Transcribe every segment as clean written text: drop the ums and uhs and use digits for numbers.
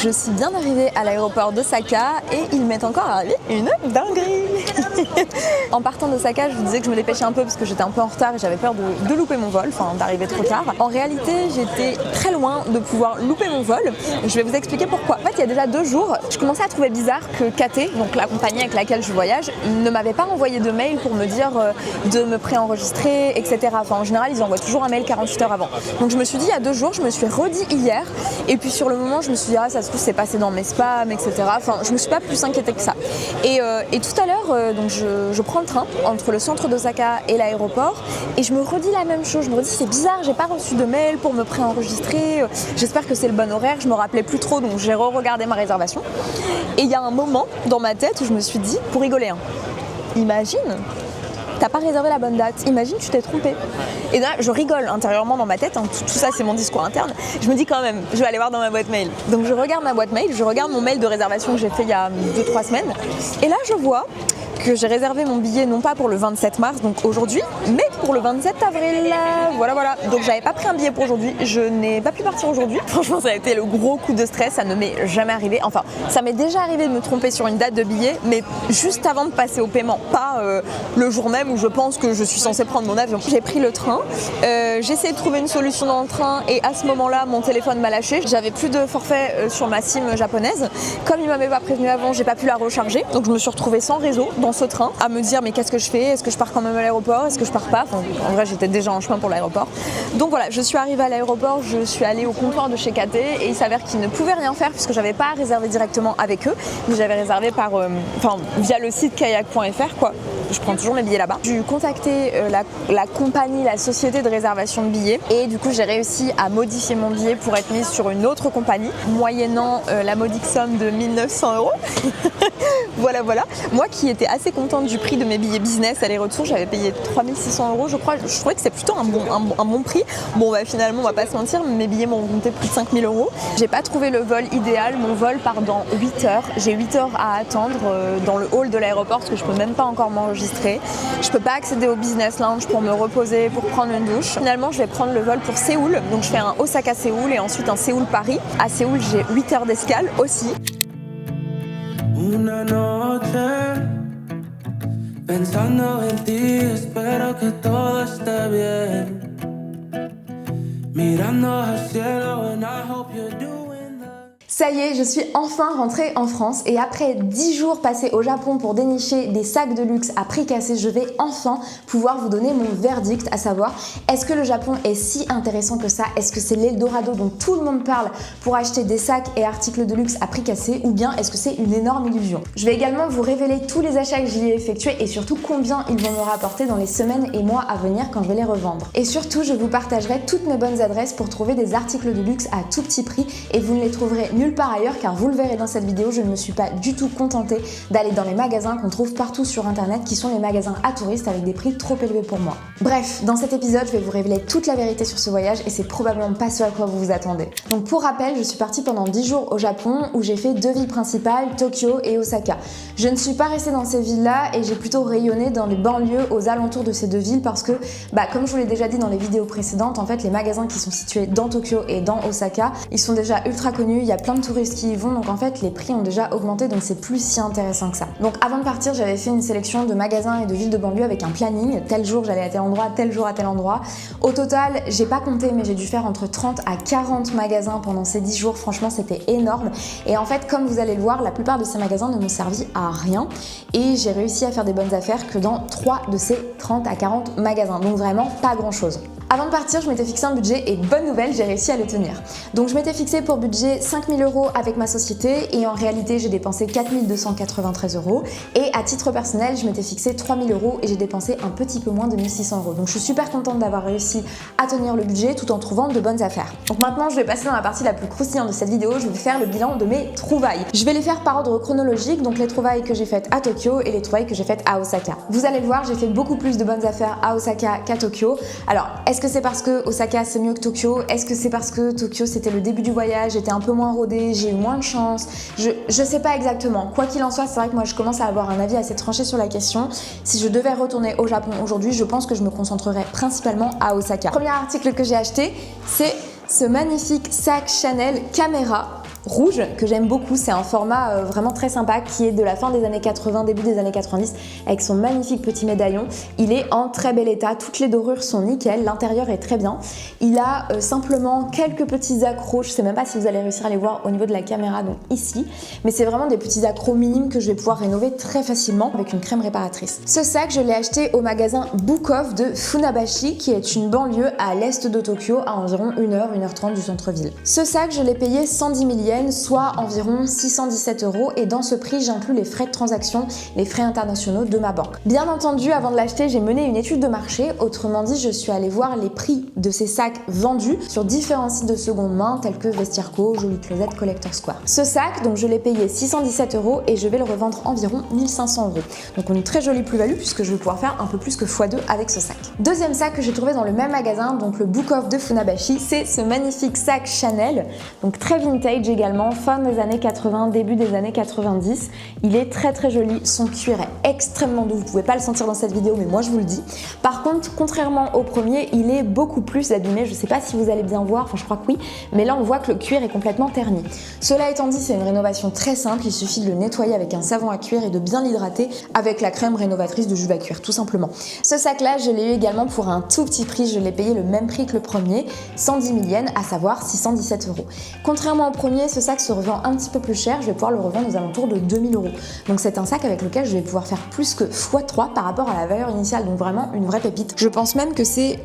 Je suis bien arrivée à l'aéroport d'Osaka et il m'est encore arrivé une dinguerie. En partant d'Osaka, je vous disais que je me dépêchais un peu parce que j'étais un peu en retard et j'avais peur de louper mon vol, enfin d'arriver trop tard. En réalité, j'étais très loin de pouvoir louper mon vol. Je vais vous expliquer pourquoi. En fait, il y a déjà 2 jours, je commençais à trouver bizarre que KT, donc la compagnie avec laquelle je voyage, ne m'avait pas envoyé de mail pour me dire de me préenregistrer, etc. Enfin, en général, ils envoient toujours un mail 48 heures avant. Donc je me suis dit il y a 2 jours, je me suis redit hier, et puis sur le moment, je me suis dit ah ça se trouve c'est passé dans mes spams, etc. Enfin, je me suis pas plus inquiétée que ça. Et tout à l'heure, donc je prends le train entre le centre d'Osaka et l'aéroport, et je me redis la même chose. Je me redis c'est bizarre, j'ai pas reçu de mail pour me préenregistrer. J'espère que c'est le bon horaire. Je me rappelais plus trop, donc j'ai re-regardé ma réservation. Et il y a un moment dans ma tête où je me suis dit, pour rigoler, imagine, t'as pas réservé la bonne date, imagine tu t'es trompé. Et là je rigole intérieurement dans ma tête, hein, tout ça c'est mon discours interne. Je me dis quand même, je vais aller voir dans ma boîte mail. Donc je regarde ma boîte mail, je regarde mon mail de réservation que j'ai fait il y a 2-3 semaines. Et là je vois que j'ai réservé mon billet non pas pour le 27 mars, donc aujourd'hui, mais pour le 27 avril. Voilà. Donc j'avais pas pris un billet pour aujourd'hui, je n'ai pas pu partir aujourd'hui. Franchement, ça a été le gros coup de stress, ça ne m'est jamais arrivé. Enfin, ça m'est déjà arrivé de me tromper sur une date de billet, mais juste avant de passer au paiement, pas le jour même où je pense que je suis censée prendre mon avion. J'ai pris le train, j'ai essayé de trouver une solution dans le train et à ce moment-là, mon téléphone m'a lâché. J'avais plus de forfait sur ma SIM japonaise. Comme il m'avait pas prévenu avant, j'ai pas pu la recharger, donc je me suis retrouvée sans réseau dans ce train à me dire mais qu'est-ce que je fais, est-ce que je pars quand même à l'aéroport, est-ce que je pars pas, enfin, en vrai j'étais déjà en chemin pour l'aéroport. Donc voilà, je suis arrivée à l'aéroport, je suis allée au comptoir de chez KT et il s'avère qu'ils ne pouvaient rien faire puisque j'avais pas réservé directement avec eux, mais j'avais réservé par via le site kayak.fr quoi. Je prends toujours mes billets là-bas. J'ai contacté la compagnie, la société de réservation de billets, et du coup j'ai réussi à modifier mon billet pour être mise sur une autre compagnie moyennant la modique somme de 1 900 €. Voilà. Moi qui étais assez contente du prix de mes billets business aller-retour, j'avais payé 3 600 € je crois. Je trouvais que c'était plutôt un bon prix. Bon finalement on va pas se mentir, mes billets m'ont monté plus de 5 000 €. J'ai pas trouvé le vol idéal, mon vol part dans 8 heures. J'ai 8 heures à attendre dans le hall de l'aéroport parce que je peux même pas encore m'enregistrer. Je peux pas accéder au business lounge pour me reposer, pour prendre une douche. Finalement je vais prendre le vol pour Séoul, donc je fais un Osaka-Séoul et ensuite un Séoul-Paris. À Séoul j'ai 8 heures d'escale aussi. Una noche pensando en ti, espero que todo esté bien. Mirando al cielo and I hope you're doing that. Ça y est, je suis enfin rentrée en France et après 10 jours passés au Japon pour dénicher des sacs de luxe à prix cassé, je vais enfin pouvoir vous donner mon verdict, à savoir est-ce que le Japon est si intéressant que ça? Est-ce que c'est l'Eldorado dont tout le monde parle pour acheter des sacs et articles de luxe à prix cassé, ou bien est-ce que c'est une énorme illusion? Je vais également vous révéler tous les achats que j'y ai effectués et surtout combien ils vont me rapporter dans les semaines et mois à venir quand je vais les revendre. Et surtout, je vous partagerai toutes mes bonnes adresses pour trouver des articles de luxe à tout petit prix et vous ne les trouverez nulle part ailleurs, car vous le verrez dans cette vidéo, je ne me suis pas du tout contentée d'aller dans les magasins qu'on trouve partout sur internet, qui sont les magasins à touristes avec des prix trop élevés pour moi. Bref, dans cet épisode, je vais vous révéler toute la vérité sur ce voyage et c'est probablement pas ce à quoi vous vous attendez. Donc pour rappel, je suis partie pendant 10 jours au Japon où j'ai fait 2 villes principales, Tokyo et Osaka. Je ne suis pas restée dans ces villes-là et j'ai plutôt rayonné dans les banlieues aux alentours de ces 2 villes parce que, comme je vous l'ai déjà dit dans les vidéos précédentes, en fait les magasins qui sont situés dans Tokyo et dans Osaka, ils sont déjà ultra connus, il y a plein de touristes qui y vont, donc en fait les prix ont déjà augmenté, donc c'est plus si intéressant que ça. Donc avant de partir, j'avais fait une sélection de magasins et de villes de banlieue avec un planning, tel jour j'allais à tel endroit, tel jour à tel endroit. Au total, j'ai pas compté, mais j'ai dû faire entre 30 à 40 magasins pendant ces 10 jours, franchement c'était énorme. Et en fait, comme vous allez le voir, la plupart de ces magasins ne m'ont servi à rien et j'ai réussi à faire des bonnes affaires que dans 3 de ces 30 à 40 magasins, donc vraiment pas grand chose. Avant de partir, je m'étais fixé un budget et bonne nouvelle, j'ai réussi à le tenir. Donc je m'étais fixé pour budget 5 000 € avec ma société et en réalité j'ai dépensé 4 293 € et à titre personnel je m'étais fixé 3 000 € et j'ai dépensé un petit peu moins de 1 600 €. Donc je suis super contente d'avoir réussi à tenir le budget tout en trouvant de bonnes affaires. Donc maintenant je vais passer dans la partie la plus croustillante de cette vidéo, je vais faire le bilan de mes trouvailles. Je vais les faire par ordre chronologique, donc les trouvailles que j'ai faites à Tokyo et les trouvailles que j'ai faites à Osaka. Vous allez le voir, j'ai fait beaucoup plus de bonnes affaires à Osaka qu'à Tokyo. Alors est-ce que c'est parce que Osaka c'est mieux que Tokyo? Est-ce que c'est parce que Tokyo c'était le début du voyage, j'étais un peu moins rodée, j'ai eu moins de chance? Je sais pas exactement. Quoi qu'il en soit, c'est vrai que moi je commence à avoir un avis assez tranché sur la question. Si je devais retourner au Japon aujourd'hui, je pense que je me concentrerais principalement à Osaka. Premier article que j'ai acheté, c'est ce magnifique sac Chanel Camera. rouge que j'aime beaucoup. C'est un format vraiment très sympa qui est de la fin des années 80, début des années 90 avec son magnifique petit médaillon. Il est en très bel état, toutes les dorures sont nickel, l'intérieur est très bien. Il a simplement quelques petits accrocs, je sais même pas si vous allez réussir à les voir au niveau de la caméra, donc ici, mais c'est vraiment des petits accrocs minimes que je vais pouvoir rénover très facilement avec une crème réparatrice. Ce sac, je l'ai acheté au magasin Book Off de Funabashi qui est une banlieue à l'est de Tokyo à environ 1h, 1h30 du centre-ville. Ce sac, je l'ai payé 110 000 yens, soit environ 617 € et dans ce prix, j'inclus les frais de transaction, les frais internationaux de ma banque. Bien entendu, avant de l'acheter, j'ai mené une étude de marché, autrement dit, je suis allée voir les prix de ces sacs vendus sur différents sites de seconde main tels que Vestiaire.co, Jolie Closet, Collector Square. Ce sac, donc je l'ai payé 617 € et je vais le revendre environ 1500 €. Donc une très jolie plus-value puisque je vais pouvoir faire un peu plus que x2 avec ce sac. Deuxième sac que j'ai trouvé dans le même magasin, donc le Book Off de Funabashi, c'est ce magnifique sac Chanel, donc très vintage également, fin des années 80, début des années 90. Il est très très joli, son cuir est extrêmement doux, vous pouvez pas le sentir dans cette vidéo mais moi je vous le dis. Par contre, contrairement au premier, il est beaucoup plus abîmé, je sais pas si vous allez bien voir, enfin je crois que oui, mais là on voit que le cuir est complètement terni. Cela étant dit, c'est une rénovation très simple, il suffit de le nettoyer avec un savon à cuir et de bien l'hydrater avec la crème rénovatrice de Juve à cuir tout simplement. Ce sac là, je l'ai eu également pour un tout petit prix, je l'ai payé le même prix que le premier, 110 000 yens, à savoir 617 €. Contrairement au premier, ce sac se revend un petit peu plus cher, je vais pouvoir le revendre aux alentours de 2000 €. Donc c'est un sac avec lequel je vais pouvoir faire plus que x3 par rapport à la valeur initiale, donc vraiment une vraie pépite. Je pense même que c'est...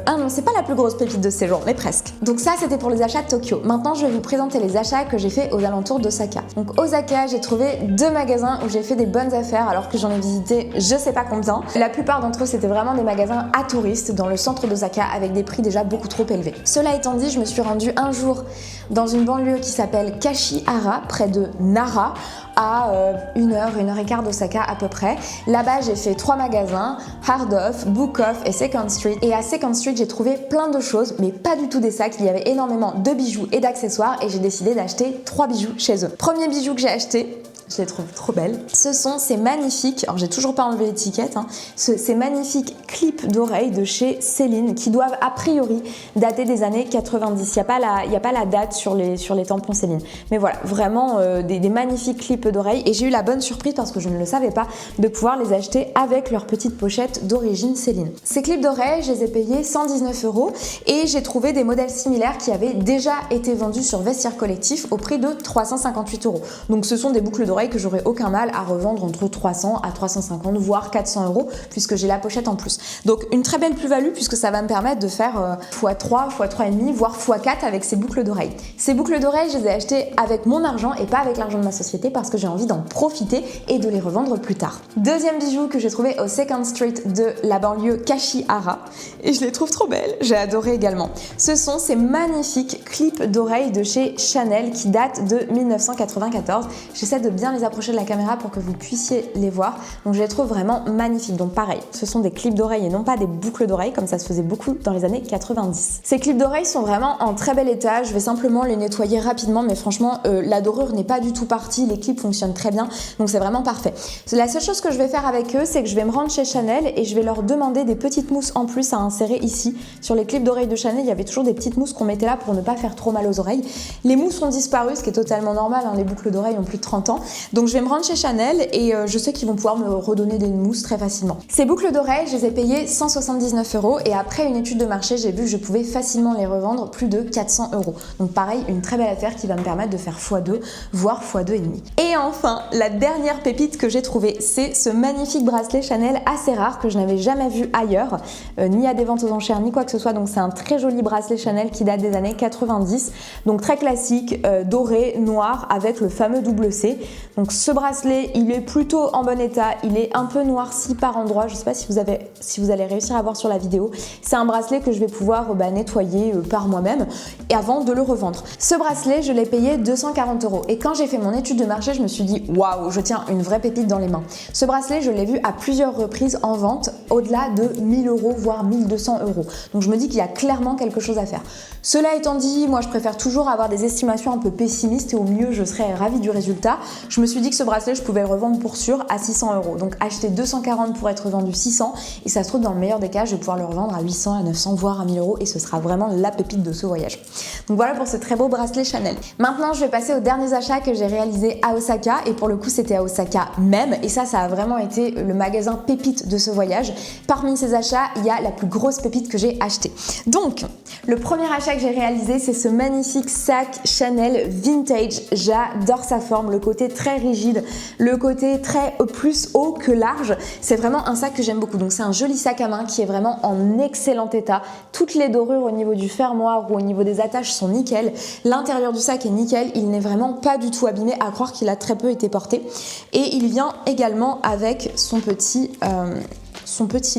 Ah non, c'est pas la plus grosse pépite de ce séjour, mais presque. Donc ça, c'était pour les achats de Tokyo. Maintenant, je vais vous présenter les achats que j'ai fait aux alentours d'Osaka. Donc Osaka, j'ai trouvé 2 magasins où j'ai fait des bonnes affaires alors que j'en ai visité je sais pas combien. La plupart d'entre eux, c'était vraiment des magasins à touristes dans le centre d'Osaka avec des prix déjà beaucoup trop élevés. Cela étant dit, je me suis rendue un jour dans une banlieue qui s'appelle Kashihara, près de Nara, à 1h, 1h15 d'Osaka à peu près. Là-bas, j'ai fait 3 magasins, Hard Off, Book Off et Second Street. Et à Second Street, j'ai trouvé plein de choses, mais pas du tout des sacs. Il y avait énormément de bijoux et d'accessoires et j'ai décidé d'acheter 3 bijoux chez eux. Premier bijou que j'ai acheté, je les trouve trop belles. Ce sont ces magnifiques, alors j'ai toujours pas enlevé l'étiquette, ces magnifiques clips d'oreilles de chez Céline qui doivent a priori dater des années 90. Il n'y a pas la date sur les tampons Céline. Mais voilà, vraiment des magnifiques clips d'oreilles et j'ai eu la bonne surprise parce que je ne le savais pas de pouvoir les acheter avec leur petite pochette d'origine Céline. Ces clips d'oreilles, je les ai payés 119 € et j'ai trouvé des modèles similaires qui avaient déjà été vendus sur Vestiaire Collectif au prix de 358 €. Donc ce sont des boucles d'oreilles que j'aurais aucun mal à revendre entre 300 à 350 voire 400 € puisque j'ai la pochette en plus. Donc une très belle plus-value puisque ça va me permettre de faire x3, x3,5 voire x4 avec ces boucles d'oreilles. Ces boucles d'oreilles, je les ai achetées avec mon argent et pas avec l'argent de ma société parce que j'ai envie d'en profiter et de les revendre plus tard. Deuxième bijou que j'ai trouvé au Second Street de la banlieue Kashihara et je les trouve trop belles, j'ai adoré également. Ce sont ces magnifiques clips d'oreilles de chez Chanel qui datent de 1994. J'essaie de bien les approcher de la caméra pour que vous puissiez les voir. Donc je les trouve vraiment magnifiques. Donc pareil, ce sont des clips d'oreilles et non pas des boucles d'oreilles comme ça se faisait beaucoup dans les années 90. Ces clips d'oreilles sont vraiment en très bel état. Je vais simplement les nettoyer rapidement mais franchement la dorure n'est pas du tout partie. Les clips fonctionnent très bien donc c'est vraiment parfait. La seule chose que je vais faire avec eux, c'est que je vais me rendre chez Chanel et je vais leur demander des petites mousses en plus à insérer ici. Sur les clips d'oreilles de Chanel, il y avait toujours des petites mousses qu'on mettait là pour ne pas faire trop mal aux oreilles. Les mousses ont disparu, ce qui est totalement normal, les boucles d'oreilles ont plus de 30 ans. Donc je vais me rendre chez Chanel et je sais qu'ils vont pouvoir me redonner des mousses très facilement. Ces boucles d'oreilles, je les ai payées 179 € et après une étude de marché, j'ai vu que je pouvais facilement les revendre plus de 400 €. Donc pareil, une très belle affaire qui va me permettre de faire x2, voire x2,5. Et enfin, la dernière pépite que j'ai trouvée, c'est ce magnifique bracelet Chanel assez rare que je n'avais jamais vu ailleurs, ni à des ventes aux enchères, ni quoi que ce soit. Donc c'est un très joli bracelet Chanel qui date des années 90. Donc très classique, doré, noir, avec le fameux double C. Donc ce bracelet, il est plutôt en bon état, il est un peu noirci par endroits, je sais pas si vous allez réussir à voir sur la vidéo. C'est un bracelet que je vais pouvoir nettoyer par moi-même et avant de le revendre. Ce bracelet, je l'ai payé 240 € et quand j'ai fait mon étude de marché, je me suis dit waouh, je tiens une vraie pépite dans les mains. Ce bracelet, je l'ai vu à plusieurs reprises en vente, au-delà de 1000 € voire 1200 €. Donc je me dis qu'il y a clairement quelque chose à faire. Cela étant dit, moi je préfère toujours avoir des estimations un peu pessimistes et au mieux je serais ravie du résultat. Je me suis dit que ce bracelet, je pouvais le revendre pour sûr à 600 €. Donc acheter 240 pour être vendu 600, et ça se trouve dans le meilleur des cas, je vais pouvoir le revendre à 800, à 900, voire à 1000 € et ce sera vraiment la pépite de ce voyage. Donc voilà pour ce très beau bracelet Chanel. Maintenant, je vais passer aux derniers achats que j'ai réalisés à Osaka, et pour le coup, c'était à Osaka même, et ça a vraiment été le magasin pépite de ce voyage. Parmi ces achats, il y a la plus grosse pépite que j'ai achetée. Donc, le premier achat que j'ai réalisé, c'est ce magnifique sac Chanel vintage. J'adore sa forme, le côté très rigide, le côté très plus haut que large. C'est vraiment un sac que j'aime beaucoup. Donc c'est un joli sac à main qui est vraiment en excellent état. Toutes les dorures au niveau du fermoir ou au niveau des attaches sont nickel. L'intérieur du sac est nickel. Il n'est vraiment pas du tout abîmé, à croire qu'il a très peu été porté. Et il vient également avec son petit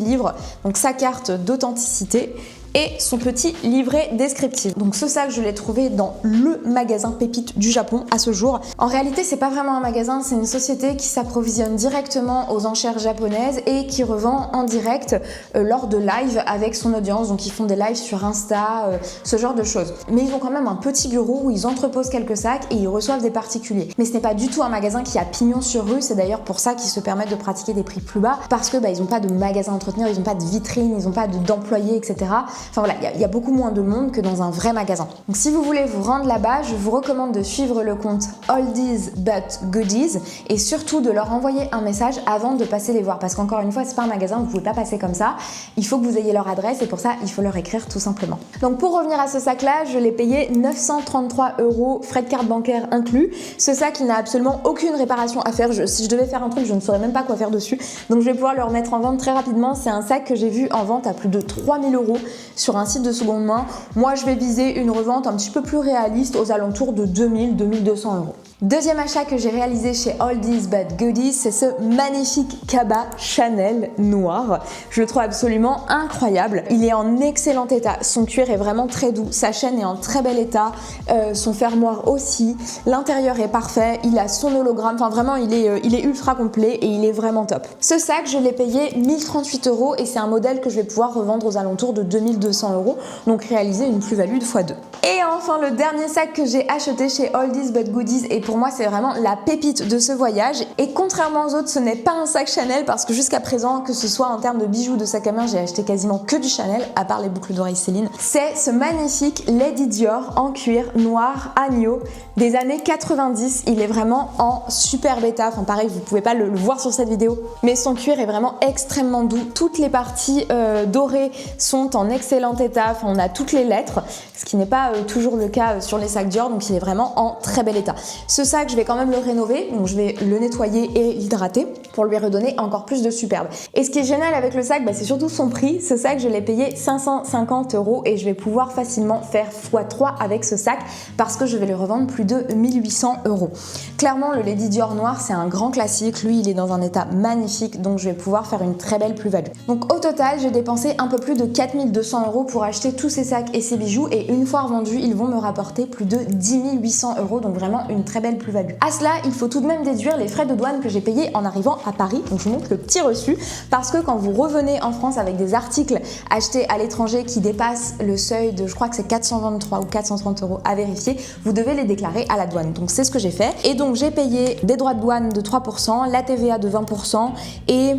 livre, donc sa carte d'authenticité et son petit livret descriptif. Donc ce sac, je l'ai trouvé dans le magasin pépite du Japon à ce jour. En réalité, c'est pas vraiment un magasin, c'est une société qui s'approvisionne directement aux enchères japonaises et qui revend en direct lors de live avec son audience. Donc ils font des lives sur Insta, ce genre de choses. Mais ils ont quand même un petit bureau où ils entreposent quelques sacs et ils reçoivent des particuliers. Mais ce n'est pas du tout un magasin qui a pignon sur rue, c'est d'ailleurs pour ça qu'ils se permettent de pratiquer des prix plus bas, parce que ils n'ont pas de magasin à entretenir, ils n'ont pas de vitrine, ils n'ont pas d'employés, etc. Enfin voilà, il y a beaucoup moins de monde que dans un vrai magasin. Donc si vous voulez vous rendre là-bas, je vous recommande de suivre le compte Oldies But Goodies et surtout de leur envoyer un message avant de passer les voir, parce qu'encore une fois, c'est pas un magasin, vous pouvez pas passer comme ça. Il faut que vous ayez leur adresse et pour ça, il faut leur écrire tout simplement. Donc pour revenir à ce sac-là, je l'ai payé 933 €, frais de carte bancaire inclus. Ce sac, il n'a absolument aucune réparation à faire. Si je devais faire un truc, je ne saurais même pas quoi faire dessus. Donc je vais pouvoir le remettre en vente très rapidement. C'est un sac que j'ai vu en vente à plus de 3000 € sur un site de seconde main. Moi, je vais viser une revente un petit peu plus réaliste aux alentours de 2000-2200 €. Deuxième achat que j'ai réalisé chez Oldies But Goodies, c'est ce magnifique cabas Chanel noir. Je le trouve absolument incroyable. Il est en excellent état. Son cuir est vraiment très doux. Sa chaîne est en très bel état. Son fermoir aussi. L'intérieur est parfait. Il a son hologramme. Enfin vraiment, il est ultra complet et il est vraiment top. Ce sac, je l'ai payé 1038 € et c'est un modèle que je vais pouvoir revendre aux alentours de 2200 €. Donc réaliser une plus-value de x2. Et enfin, le dernier sac que j'ai acheté chez Oldies But Goodies, et pour moi c'est vraiment la pépite de ce voyage, et contrairement aux autres, ce n'est pas un sac Chanel, parce que jusqu'à présent, que ce soit en termes de bijoux, de sac à main, j'ai acheté quasiment que du Chanel, à part les boucles d'oreilles Céline. C'est ce magnifique Lady Dior en cuir noir agneau des années 90. Il est vraiment en superbe état. Enfin pareil, vous pouvez pas le voir sur cette vidéo, mais son cuir est vraiment extrêmement doux. Toutes les parties dorées sont en excellent état. Enfin, on a toutes les lettres, ce qui n'est pas toujours le cas sur les sacs Dior, donc il est vraiment en très bel état. Ce sac, je vais quand même le rénover, donc je vais le nettoyer et l'hydrater pour lui redonner encore plus de superbe. Et ce qui est génial avec le sac, c'est surtout son prix. Ce sac, je l'ai payé 550 € et je vais pouvoir facilement faire x3 avec ce sac parce que je vais le revendre plus de 1800 €. Clairement, le Lady Dior noir, c'est un grand classique. Lui, il est dans un état magnifique, donc je vais pouvoir faire une très belle plus-value. Donc au total, j'ai dépensé un peu plus de 4200 € pour acheter tous ces sacs et ces bijoux, et une fois revendus, ils vont me rapporter plus de 10 800 €, donc vraiment une très belle plus-value. À cela, il faut tout de même déduire les frais de douane que j'ai payés en arrivant à Paris, donc je vous montre le petit reçu, parce que quand vous revenez en France avec des articles achetés à l'étranger qui dépassent le seuil de, je crois que c'est 423 ou 430 € à vérifier, vous devez les déclarer à la douane. Donc c'est ce que j'ai fait, et donc j'ai payé des droits de douane de 3%, la TVA de 20% et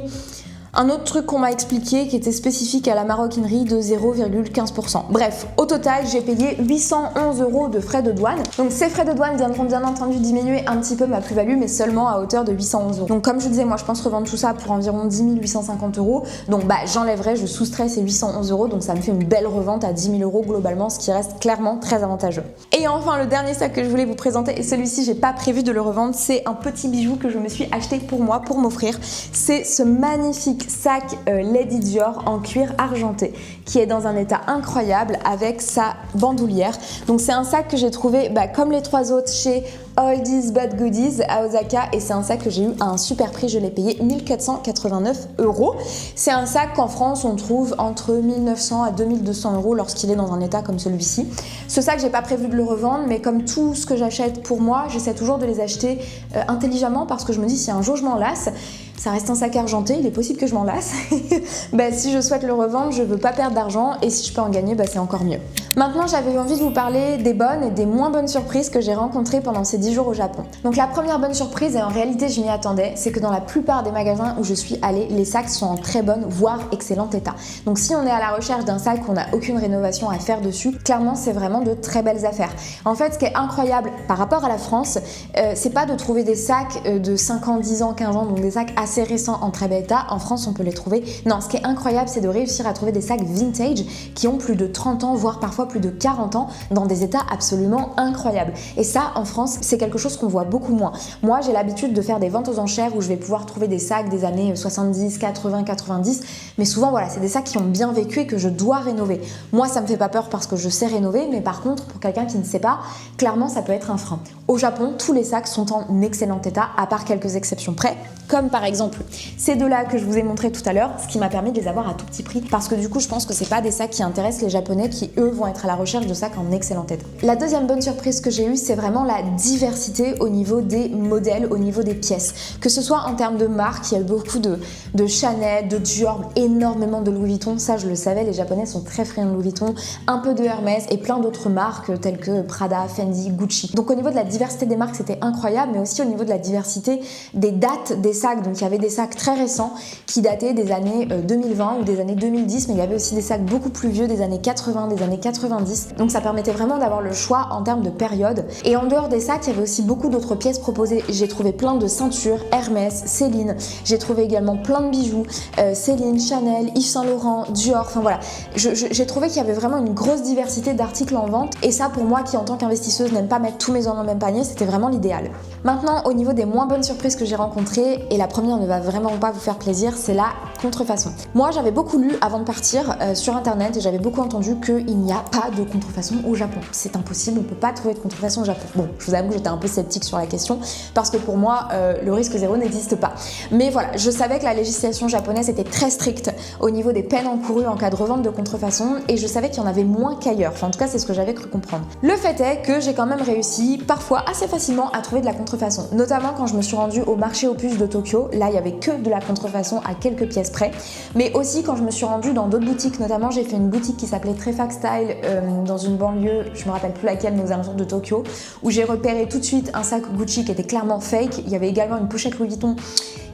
un autre truc qu'on m'a expliqué qui était spécifique à la maroquinerie de 0,15%. Bref, au total, j'ai payé 811 € de frais de douane. Donc ces frais de douane viendront bien entendu diminuer un petit peu ma plus-value, mais seulement à hauteur de 811 €. Donc comme je disais, moi je pense revendre tout ça pour environ 10 850 €. Donc j'enlèverai, je soustrais ces 811 €, donc ça me fait une belle revente à 10 000 € globalement, ce qui reste clairement très avantageux. Et enfin, le dernier sac que je voulais vous présenter, et celui-ci j'ai pas prévu de le revendre, c'est un petit bijou que je me suis acheté pour moi, pour m'offrir. C'est ce magnifique sac Lady Dior en cuir argenté qui est dans un état incroyable avec sa bandoulière. Donc c'est un sac que j'ai trouvé comme les trois autres chez Oldies But Goodies à Osaka, et c'est un sac que j'ai eu à un super prix, je l'ai payé 1489 €. C'est un sac qu'en France on trouve entre 1900 à 2200 € lorsqu'il est dans un état comme celui-ci. Ce sac, j'ai pas prévu de le revendre, mais comme tout ce que j'achète pour moi, j'essaie toujours de les acheter intelligemment, parce que je me dis si un jour je m'en lasse, ça reste un sac argenté, il est possible que je m'en lasse. Si je souhaite le revendre, je veux pas perdre d'argent et si je peux en gagner, c'est encore mieux. Maintenant, j'avais envie de vous parler des bonnes et des moins bonnes surprises que j'ai rencontrées pendant ces 10 jours au Japon. Donc la première bonne surprise, et en réalité je m'y attendais, c'est que dans la plupart des magasins où je suis allée, les sacs sont en très bon, voire excellent état. Donc si on est à la recherche d'un sac où on n'a aucune rénovation à faire dessus, clairement c'est vraiment de très belles affaires. En fait, ce qui est incroyable par rapport à la France, c'est pas de trouver des sacs de 5 ans, 10 ans, 15 ans, donc des sacs assez récents en très bel état. En France, on peut les trouver. Non, ce qui est incroyable, c'est de réussir à trouver des sacs vintage qui ont plus de 30 ans, voire parfois plus de 40 ans, dans des états absolument incroyables. Et ça, en France, c'est quelque chose qu'on voit beaucoup moins. Moi, j'ai l'habitude de faire des ventes aux enchères où je vais pouvoir trouver des sacs des années 70, 80, 90, mais souvent, voilà, c'est des sacs qui ont bien vécu et que je dois rénover. Moi, ça me fait pas peur parce que je sais rénover, mais par contre, pour quelqu'un qui ne sait pas, clairement, ça peut être un frein. Au Japon, tous les sacs sont en excellent état, à part quelques exceptions près, comme par exemple ces deux-là que je vous ai montré tout à l'heure, ce qui m'a permis de les avoir à tout petit prix, parce que du coup, je pense que c'est pas des sacs qui intéressent les Japonais qui, eux, vont être à la recherche de sacs en excellent état. La deuxième bonne surprise que j'ai eue, c'est vraiment la diversité au niveau des modèles, au niveau des pièces. Que ce soit en termes de marques, il y a eu beaucoup de Chanel, de Dior, énormément de Louis Vuitton, ça je le savais, les Japonais sont très friands de Louis Vuitton, un peu de Hermès et plein d'autres marques telles que Prada, Fendi, Gucci. Donc au niveau de la diversité des marques, c'était incroyable, mais aussi au niveau de la diversité des dates des sacs. Donc il y avait des sacs très récents qui dataient des années 2020 ou des années 2010, mais il y avait aussi des sacs beaucoup plus vieux des années 80, des années 90. Donc ça permettait vraiment d'avoir le choix en termes de période. Et en dehors des sacs, il y avait aussi beaucoup d'autres pièces proposées. J'ai trouvé plein de ceintures, Hermès, Céline. J'ai trouvé également plein de bijoux, Céline, Chanel, Yves Saint Laurent, Dior. Enfin voilà, j'ai trouvé qu'il y avait vraiment une grosse diversité d'articles en vente. Et ça, pour moi, qui en tant qu'investisseuse n'aime pas mettre tous mes œufs dans le même panier, c'était vraiment l'idéal. Maintenant, au niveau des moins bonnes surprises que j'ai rencontrées, et la première ne va vraiment pas vous faire plaisir, c'est la contrefaçon. Moi, j'avais beaucoup lu avant de partir sur internet et j'avais beaucoup entendu qu'il n'y a pas de contrefaçon au Japon. C'est impossible, on ne peut pas trouver de contrefaçon au Japon. Bon, je vous avoue que j'étais un peu sceptique sur la question parce que pour moi, le risque zéro n'existe pas. Mais voilà, je savais que la législation japonaise était très stricte au niveau des peines encourues en cas de revente de contrefaçon et je savais qu'il y en avait moins qu'ailleurs. Enfin, en tout cas, c'est ce que j'avais cru comprendre. Le fait est que j'ai quand même réussi, parfois assez facilement, à trouver de la contrefaçon. Notamment quand je me suis rendue au marché aux puces de Tokyo. Là, il y avait que de la contrefaçon à quelques pièces près. Mais aussi quand je me suis rendue dans d'autres boutiques, notamment j'ai fait une boutique qui s'appelait Trefac Style dans une banlieue, je me rappelle plus laquelle, mais aux alentours de Tokyo, où j'ai repéré tout de suite un sac Gucci qui était clairement fake. Il y avait également une pochette Louis Vuitton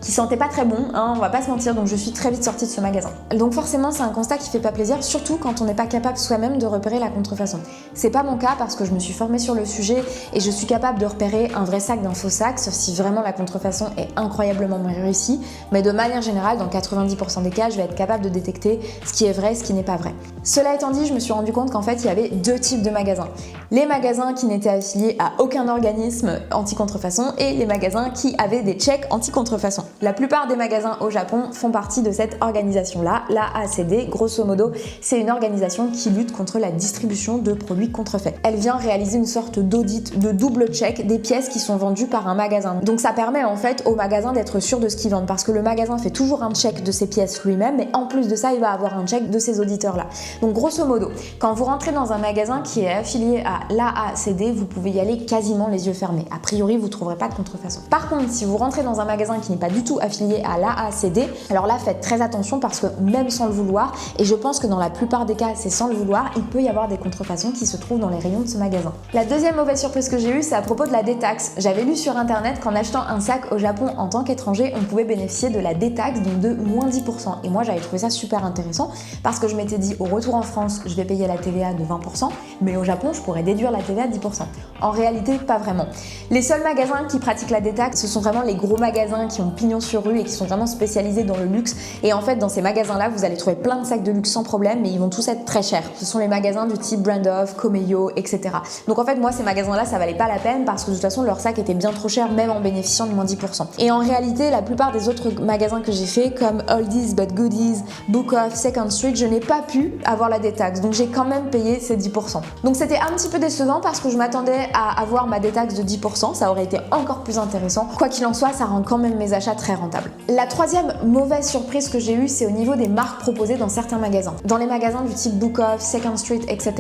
qui sentait pas très bon, hein, on va pas se mentir, donc je suis très vite sortie de ce magasin. Donc forcément c'est un constat qui fait pas plaisir, surtout quand on n'est pas capable soi-même de repérer la contrefaçon. C'est pas mon cas parce que je me suis formée sur le sujet et je suis capable de repérer un vrai sac d'un faux sac, sauf si vraiment la contrefaçon est incroyablement bien réussie, mais de manière générale, dans 90% des cas, je vais être capable de détecter ce qui est vrai, ce qui n'est pas vrai. Cela étant dit, je me suis rendu compte qu'en fait il y avait deux types de magasins. Les magasins qui n'étaient affiliés à aucun organisme anti-contrefaçon et les magasins qui avaient des checks anti-contrefaçon. La plupart des magasins au Japon font partie de cette organisation-là, la ACD. Grosso modo, c'est une organisation qui lutte contre la distribution de produits contrefaits. Elle vient réaliser une sorte d'audit, de double check des pièces qui sont vendues par un magasin. Donc ça permet en fait au magasin d'être sûr de ce qu'ils vendent parce que le magasin fait toujours un check de ses pièces lui-même, mais en plus de ça, il va avoir un check de ses auditeurs-là. Donc grosso modo, quand vous rentrez dans un magasin qui est affilié à l'AACD, vous pouvez y aller quasiment les yeux fermés. A priori, vous ne trouverez pas de contrefaçon. Par contre, si vous rentrez dans un magasin qui n'est pas du tout affilié à l'AACD, alors là, faites très attention parce que même sans le vouloir, et je pense que dans la plupart des cas, c'est sans le vouloir, il peut y avoir des contrefaçons qui se trouvent dans les rayons de ce magasin. La deuxième mauvaise surprise que j'ai eue, c'est à propos de la détaxe. J'avais lu sur internet qu'en achetant un sac au Japon en tant qu'étranger, on pouvait bénéficier de la détaxe, donc de moins 10%. Et moi, j'avais trouvé ça super intéressant parce que je m'étais dit, au retour en France, je vais payer la TVA de 20%, mais au Japon, je pourrais déduire la TVA de 10%. En réalité, pas vraiment. Les seuls magasins qui pratiquent la détaxe, ce sont vraiment les gros magasins qui ont pignon sur rue et qui sont vraiment spécialisés dans le luxe. Et en fait, dans ces magasins-là, vous allez trouver plein de sacs de luxe sans problème, mais ils vont tous être très chers. Ce sont les magasins du type Brandhoff, Komeyo, etc. Donc en fait, moi, ces magasins-là, ça valait pas la peine parce que de toute façon, leurs sacs étaient bien trop chers, même en bénéficiant de moins 10%. Et en réalité, la plupart des autres magasins que j'ai fait, comme Oldies But Goodies, Book Off, Second Street, je n'ai pas pu avoir la détaxe. Donc j'ai quand même payé ces 10%. Donc c'était un petit peu décevant parce que je m'attendais à avoir ma détaxe de 10%. Ça aurait été encore plus intéressant. Quoi qu'il en soit, ça rend quand même mes achats très rentable. La troisième mauvaise surprise que j'ai eue, c'est au niveau des marques proposées dans certains magasins. Dans les magasins du type Book Off, Second Street, etc.,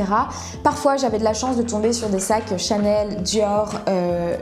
parfois j'avais de la chance de tomber sur des sacs Chanel, Dior,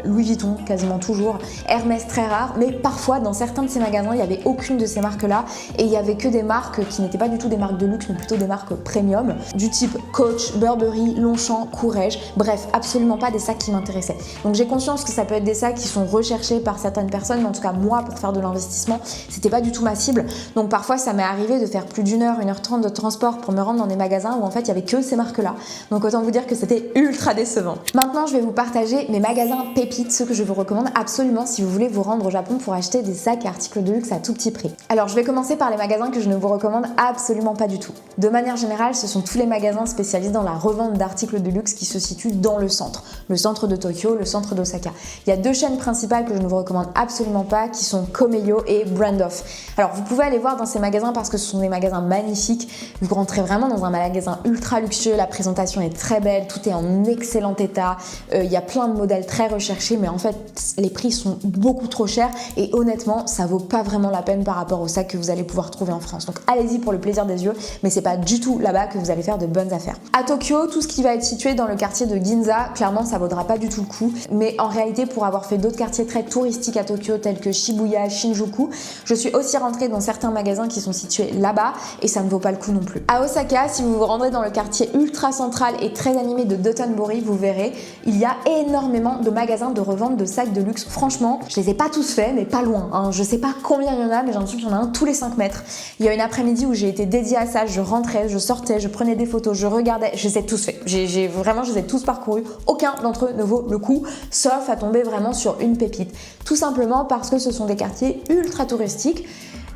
Louis Vuitton, quasiment toujours, Hermès très rare, mais parfois dans certains de ces magasins, il n'y avait aucune de ces marques-là et il n'y avait que des marques qui n'étaient pas du tout des marques de luxe, mais plutôt des marques premium, du type Coach, Burberry, Longchamp, Courrèges, bref, absolument pas des sacs qui m'intéressaient. Donc j'ai conscience que ça peut être des sacs qui sont recherchés par certaines personnes, mais en tout cas moi, pour faire de l'investissement, c'était pas du tout ma cible. Donc parfois ça m'est arrivé de faire plus d'1 heure, 1h30 de transport pour me rendre dans des magasins où en fait il y avait que ces marques-là. Donc autant vous dire que c'était ultra décevant. Maintenant je vais vous partager mes magasins pépites, ceux que je vous recommande absolument si vous voulez vous rendre au Japon pour acheter des sacs et articles de luxe à tout petit prix. Alors je vais commencer par les magasins que je ne vous recommande absolument pas du tout. De manière générale, ce sont tous les magasins spécialisés dans la revente d'articles de luxe qui se situent dans le centre de Tokyo, le centre d'Osaka. Il y a 2 chaînes principales que je ne vous recommande absolument pas qui sont Komeyo et Brandoff. Alors vous pouvez aller voir dans ces magasins parce que ce sont des magasins magnifiques. Vous rentrez vraiment dans un magasin ultra luxueux, la présentation est très belle, tout est en excellent état. Il y a plein de modèles très recherchés, mais en fait les prix sont beaucoup trop chers et honnêtement ça vaut pas vraiment la peine par rapport aux sacs que vous allez pouvoir trouver en France. Donc allez-y pour le plaisir des yeux, mais c'est pas du tout là-bas que vous allez faire de bonnes affaires. À Tokyo, tout ce qui va être situé dans le quartier de Ginza, clairement ça vaudra pas du tout le coup, mais en réalité pour avoir fait d'autres quartiers très touristiques à Tokyo tels que Shibuya, Shinjuku, je suis aussi rentrée dans certains magasins qui sont situés là-bas et ça ne vaut pas le coup non plus. À Osaka, si vous vous rendrez dans le quartier ultra central et très animé de Dotonbori, vous verrez, il y a énormément de magasins de revente de sacs de luxe. Franchement, je les ai pas tous faits, mais pas loin, hein. Je sais pas combien il y en a, mais j'ai l'impression qu'il y en a un tous les 5 mètres. Il y a une après-midi où j'ai été dédiée à ça, je rentrais, je sortais, je prenais des photos, je regardais, je les ai tous faits. Je les ai tous parcourus. Aucun d'entre eux ne vaut le coup, sauf à tomber vraiment sur une pépite. Tout simplement parce que ce sont des quartiers ultra touristiques.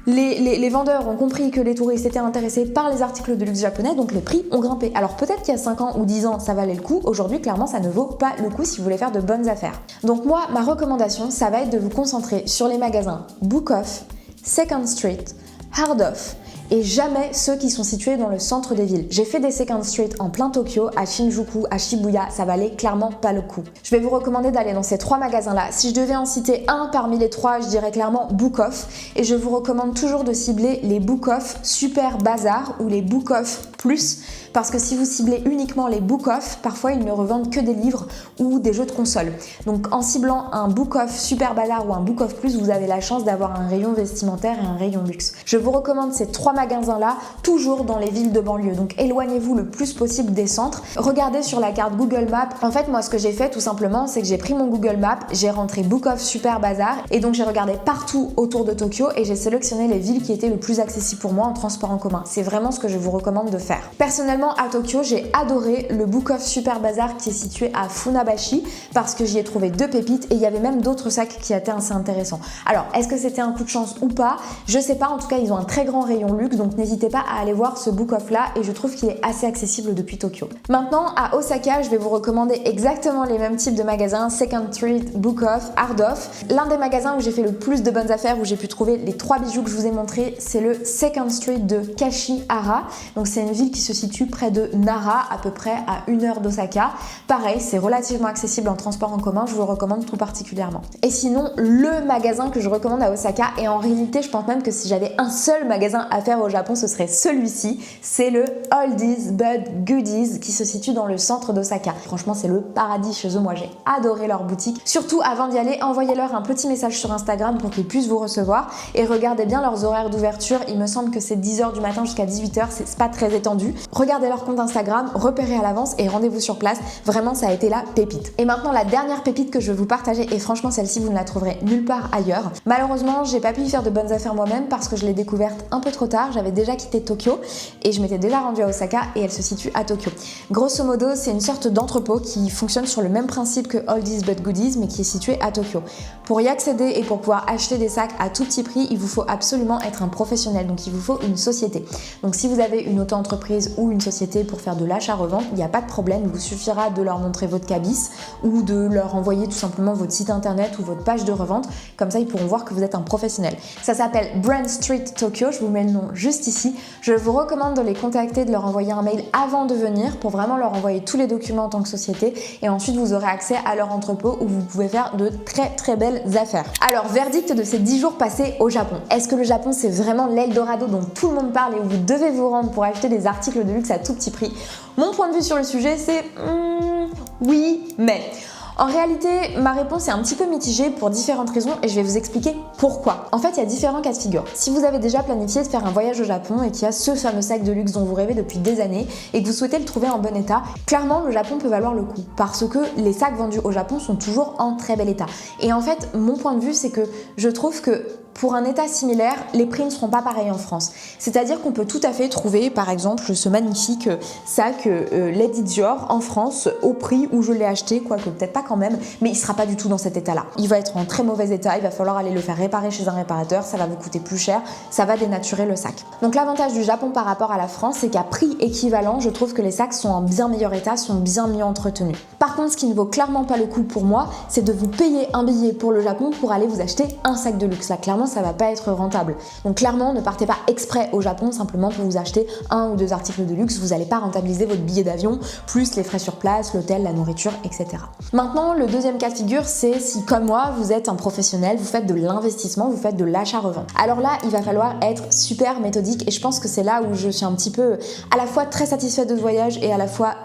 Les vendeurs ont compris que les touristes étaient intéressés par les articles de luxe japonais, donc les prix ont grimpé. Alors peut-être qu'il y a 5 ans ou 10 ans, ça valait le coup. Aujourd'hui, clairement, ça ne vaut pas le coup si vous voulez faire de bonnes affaires. Donc moi, ma recommandation, ça va être de vous concentrer sur les magasins Book Off, Second Street, Hard Off, et jamais ceux qui sont situés dans le centre des villes. J'ai fait des Second Street en plein Tokyo, à Shinjuku, à Shibuya, ça valait clairement pas le coup. Je vais vous recommander d'aller dans ces 3 magasins-là. Si je devais en citer un parmi les 3, je dirais clairement Book Off, et je vous recommande toujours de cibler les Book Off Super Bazar ou les Book Off Plus, parce que si vous ciblez uniquement les Book Off, parfois ils ne revendent que des livres ou des jeux de console. Donc en ciblant un Book Off Super Bazar ou un Book Off Plus, vous avez la chance d'avoir un rayon vestimentaire et un rayon luxe. Je vous recommande ces 3 magasins-là, toujours dans les villes de banlieue. Donc éloignez-vous le plus possible des centres. Regardez sur la carte Google Maps. En fait, moi, ce que j'ai fait tout simplement, c'est que j'ai pris mon Google Maps, j'ai rentré Book Off Super Bazar et donc j'ai regardé partout autour de Tokyo et j'ai sélectionné les villes qui étaient le plus accessibles pour moi en transport en commun. C'est vraiment ce que je vous recommande de faire. Personnellement, à Tokyo, j'ai adoré le Book Off Super Bazar qui est situé à Funabashi parce que j'y ai trouvé 2 pépites et il y avait même d'autres sacs qui étaient assez intéressants. Alors, est-ce que c'était un coup de chance ou pas? Je sais pas, en tout cas, ils ont un très grand rayon luxe, donc n'hésitez pas à aller voir ce Book Off là et je trouve qu'il est assez accessible depuis Tokyo. Maintenant, à Osaka, je vais vous recommander exactement les mêmes types de magasins, Second Street, Book Off, Hard Off. L'un des magasins où j'ai fait le plus de bonnes affaires, où j'ai pu trouver les 3 bijoux que je vous ai montrés, c'est le Second Street de Kashihara. Donc c'est une ville qui se situe près de Nara, à peu près à 1 heure d'Osaka. Pareil, c'est relativement accessible en transport en commun, je vous le recommande tout particulièrement. Et sinon, le magasin que je recommande à Osaka, et en réalité, je pense même que si j'avais un seul magasin à faire au Japon, ce serait celui-ci, c'est le Oldies But Goodies qui se situe dans le centre d'Osaka. Franchement, c'est le paradis chez eux, moi j'ai adoré leur boutique. Surtout, avant d'y aller, envoyez-leur un petit message sur Instagram pour qu'ils puissent vous recevoir et regardez bien leurs horaires d'ouverture. Il me semble que c'est 10h du matin jusqu'à 18h, c'est pas très étendu. Regardez leur compte Instagram, repérez à l'avance et rendez-vous sur place. Vraiment, ça a été la pépite. Et maintenant, la dernière pépite que je vais vous partager, et franchement, celle-ci, vous ne la trouverez nulle part ailleurs. Malheureusement, j'ai pas pu y faire de bonnes affaires moi-même parce que je l'ai découverte un peu trop tard. J'avais déjà quitté Tokyo et je m'étais déjà rendue à Osaka et elle se situe à Tokyo. Grosso modo, c'est une sorte d'entrepôt qui fonctionne sur le même principe que Oldies But Goodies, mais qui est situé à Tokyo. Pour y accéder et pour pouvoir acheter des sacs à tout petit prix, il vous faut absolument être un professionnel, donc il vous faut une société. Donc si vous avez une auto-entreprise ou une société société pour faire de l'achat-revente, il n'y a pas de problème, il vous suffira de leur montrer votre cabis ou de leur envoyer tout simplement votre site internet ou votre page de revente, comme ça ils pourront voir que vous êtes un professionnel. Ça s'appelle Brand Street Tokyo, je vous mets le nom juste ici. Je vous recommande de les contacter, de leur envoyer un mail avant de venir pour vraiment leur envoyer tous les documents en tant que société et ensuite vous aurez accès à leur entrepôt où vous pouvez faire de très belles affaires. Alors, verdict de ces 10 jours passés au Japon. Est-ce que le Japon c'est vraiment l'Eldorado dont tout le monde parle et où vous devez vous rendre pour acheter des articles de luxe à tout petit prix? Mon point de vue sur le sujet c'est oui, mais... En réalité, ma réponse est un petit peu mitigée pour différentes raisons et je vais vous expliquer pourquoi. En fait, il y a différents cas de figure. Si vous avez déjà planifié de faire un voyage au Japon et qu'il y a ce fameux sac de luxe dont vous rêvez depuis des années et que vous souhaitez le trouver en bon état, clairement, le Japon peut valoir le coup parce que les sacs vendus au Japon sont toujours en très bel état. Et en fait, mon point de vue, c'est que je trouve que pour un état similaire, les prix ne seront pas pareils en France. C'est-à-dire qu'on peut tout à fait trouver, par exemple, ce magnifique sac Lady Dior en France au prix où je l'ai acheté, quoique peut-être pas quand même, mais il sera pas du tout dans cet état-là. Il va être en très mauvais état, il va falloir aller le faire réparer chez un réparateur, ça va vous coûter plus cher, ça va dénaturer le sac. Donc l'avantage du Japon par rapport à la France, c'est qu'à prix équivalent, je trouve que les sacs sont en bien meilleur état, sont bien mieux entretenus. Par contre, ce qui ne vaut clairement pas le coup pour moi, c'est de vous payer un billet pour le Japon pour aller vous acheter un sac de luxe. Là, clairement, ça va pas être rentable. Donc clairement, ne partez pas exprès au Japon simplement pour vous acheter un ou deux articles de luxe. Vous n'allez pas rentabiliser votre billet d'avion, plus les frais sur place, l'hôtel, la nourriture, etc. Maintenant, le deuxième cas de figure, c'est si comme moi, vous êtes un professionnel, vous faites de l'investissement, vous faites de l'achat-revente. Alors là, il va falloir être super méthodique et je pense que c'est là où je suis un petit peu à la fois très satisfaite de ce voyage et à la fois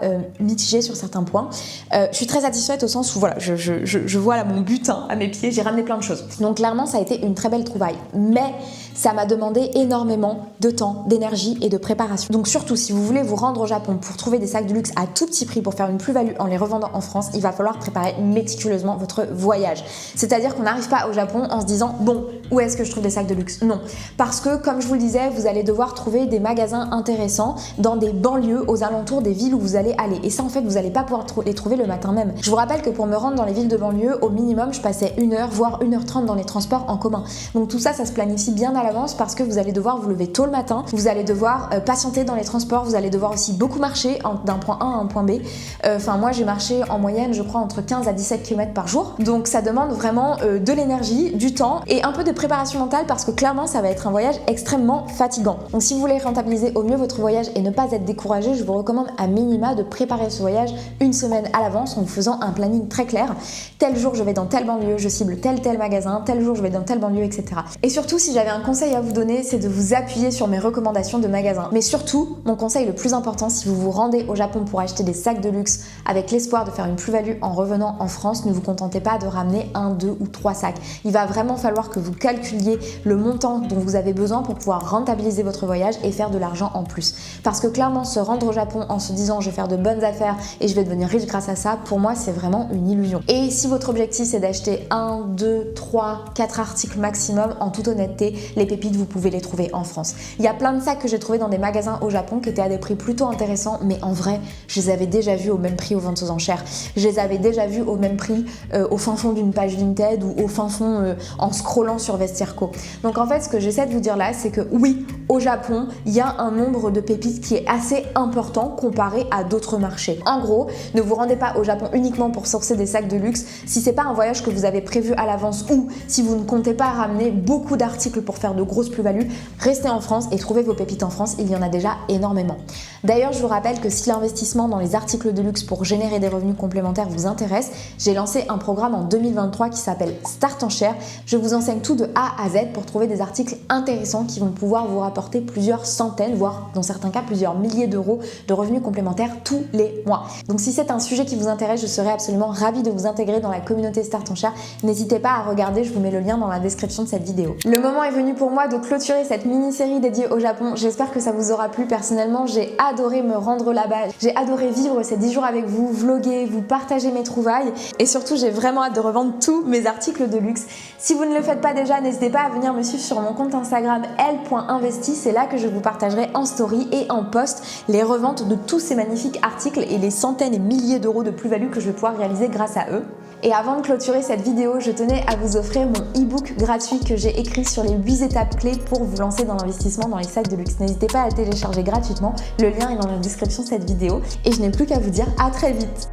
mitigée sur certains points. Je suis très satisfaite au sens où voilà, je vois là mon butin à mes pieds, j'ai ramené plein de choses. Donc clairement, ça a été une très belle trouvaille. Mais ça m'a demandé énormément de temps, d'énergie et de préparation. Donc surtout, si vous voulez vous rendre au Japon pour trouver des sacs de luxe à tout petit prix pour faire une plus-value en les revendant en France, il va falloir préparer méticuleusement votre voyage. C'est-à-dire qu'on n'arrive pas au Japon en se disant « Bon, où est-ce que je trouve des sacs de luxe ?» Non. Parce que, comme je vous le disais, vous allez devoir trouver des magasins intéressants dans des banlieues aux alentours des villes où vous allez aller. Et ça, en fait, vous n'allez pas pouvoir les trouver le matin même. Je vous rappelle que pour me rendre dans les villes de banlieue, au minimum, je passais 1 heure, voire 1h30 dans les transports en commun. Donc tout ça, ça se planifie bien à l'avance parce que vous allez devoir vous lever tôt le matin, vous allez devoir patienter dans les transports, vous allez devoir aussi beaucoup marcher d'un point A à un point B. Moi j'ai marché en moyenne je crois entre 15 à 17 km par jour, donc ça demande vraiment de l'énergie, du temps et un peu de préparation mentale parce que clairement ça va être un voyage extrêmement fatigant. Donc si vous voulez rentabiliser au mieux votre voyage et ne pas être découragé, je vous recommande à minima de préparer ce voyage une semaine à l'avance en vous faisant un planning très clair. Tel jour je vais dans telle banlieue, je cible tel magasin, tel jour je vais dans telle banlieue, etc. Et surtout, si j'avais un conseil à vous donner, c'est de vous appuyer sur mes recommandations de magasins. Mais surtout, mon conseil le plus important, si vous vous rendez au Japon pour acheter des sacs de luxe avec l'espoir de faire une plus-value en revenant en France, ne vous contentez pas de ramener 1, 2 ou 3 sacs. Il va vraiment falloir que vous calculiez le montant dont vous avez besoin pour pouvoir rentabiliser votre voyage et faire de l'argent en plus. Parce que clairement, se rendre au Japon en se disant je vais faire de bonnes affaires et je vais devenir riche grâce à ça, pour moi, c'est vraiment une illusion. Et si votre objectif, c'est d'acheter 1, 2, 3, 4 articles maximum, en toute honnêteté, les pépites, vous pouvez les trouver en France. Il y a plein de sacs que j'ai trouvés dans des magasins au Japon qui étaient à des prix plutôt intéressants, mais en vrai, je les avais déjà vus au même prix aux ventes aux enchères. Je les avais déjà vus au même prix au fin fond d'une page Vinted ou au fin fond en scrollant sur Vestiaire.co. Donc en fait, ce que j'essaie de vous dire là, c'est que oui, au Japon, il y a un nombre de pépites qui est assez important comparé à d'autres marchés. En gros, ne vous rendez pas au Japon uniquement pour sourcer des sacs de luxe si c'est pas un voyage que vous avez prévu à l'avance ou si vous ne comptez pas ramener beaucoup d'articles pour faire de grosses plus-values, restez en France et trouvez vos pépites en France, il y en a déjà énormément. D'ailleurs, je vous rappelle que si l'investissement dans les articles de luxe pour générer des revenus complémentaires vous intéresse, j'ai lancé un programme en 2023 qui s'appelle Start Enchères. Je vous enseigne tout de A à Z pour trouver des articles intéressants qui vont pouvoir vous rapporter plusieurs centaines, voire dans certains cas plusieurs milliers d'euros de revenus complémentaires tous les mois. Donc si c'est un sujet qui vous intéresse, je serais absolument ravie de vous intégrer dans la communauté Start Enchères. N'hésitez pas à regarder, je vous mets le lien dans la description de cette vidéo. Le moment est venu pour moi de clôturer cette mini-série dédiée au Japon. J'espère que ça vous aura plu. Personnellement, j'ai adoré me rendre là-bas. J'ai adoré vivre ces 10 jours avec vous, vlogger, vous partager mes trouvailles et surtout, j'ai vraiment hâte de revendre tous mes articles de luxe. Si vous ne le faites pas déjà, n'hésitez pas à venir me suivre sur mon compte Instagram l.investi. C'est là que je vous partagerai en story et en post les reventes de tous ces magnifiques articles et les centaines et milliers d'euros de plus-value que je vais pouvoir réaliser grâce à eux. Et avant de clôturer cette vidéo, je tenais à vous offrir mon e-book gratuit que j'ai écrit sur les 8 étapes clés pour vous lancer dans l'investissement dans les sacs de luxe. N'hésitez pas à le télécharger gratuitement, le lien est dans la description de cette vidéo et je n'ai plus qu'à vous dire à très vite.